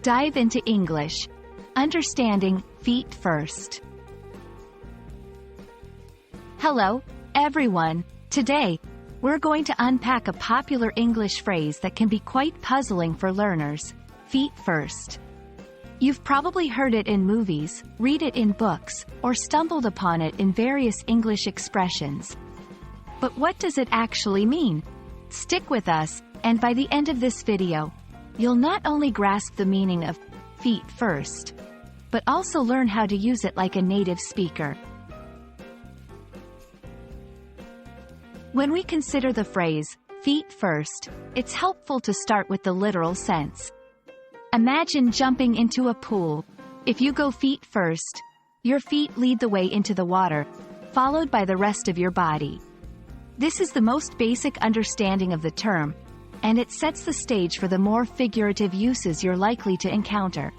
Dive into English. Understanding feet first. Hello, everyone. Today, we're going to unpack a popular English phrase that can be quite puzzling for learners: feet first. You've probably heard it in movies, read it in books, or stumbled upon it in various English expressions. But what does it actually mean? Stick with us, and by the end of this video, you'll not only grasp the meaning of feet first, but also learn how to use it like a native speaker. When we consider the phrase, feet first, it's helpful to start with the literal sense. Imagine jumping into a pool. If you go feet first, your feet lead the way into the water, followed by the rest of your body. This is the most basic understanding of the term, and it sets the stage for the more figurative uses you're likely to encounter.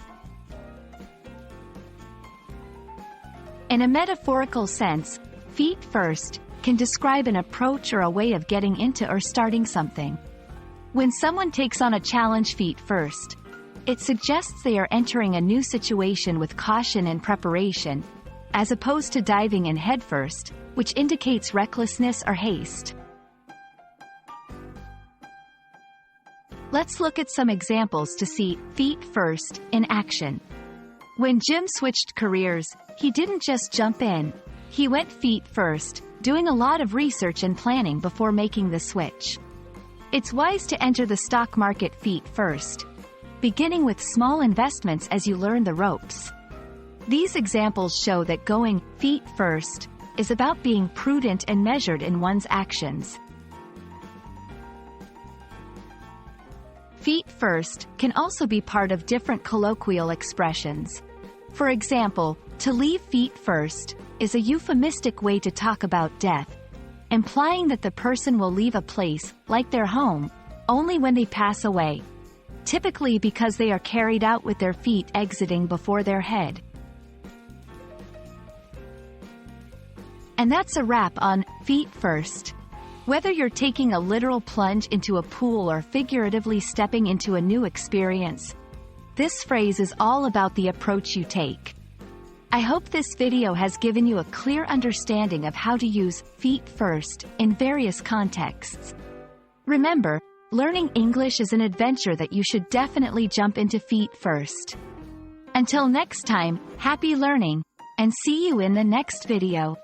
In a metaphorical sense, feet first can describe an approach or a way of getting into or starting something. When someone takes on a challenge feet first, it suggests they are entering a new situation with caution and preparation, as opposed to diving in headfirst, which indicates recklessness or haste. Let's look at some examples to see feet first in action. When Jim switched careers, he didn't just jump in. He went feet first, doing a lot of research and planning before making the switch. It's wise to enter the stock market feet first, beginning with small investments as you learn the ropes. These examples show that going feet first is about being prudent and measured in one's actions. Feet first can also be part of different colloquial expressions. For example, to leave feet first is a euphemistic way to talk about death, implying that the person will leave a place, like their home, only when they pass away, typically because they are carried out with their feet exiting before their head. And that's a wrap on feet first. Whether you're taking a literal plunge into a pool or figuratively stepping into a new experience, this phrase is all about the approach you take. I hope this video has given you a clear understanding of how to use feet first in various contexts. Remember, learning English is an adventure that you should definitely jump into feet first. Until next time, happy learning, and see you in the next video.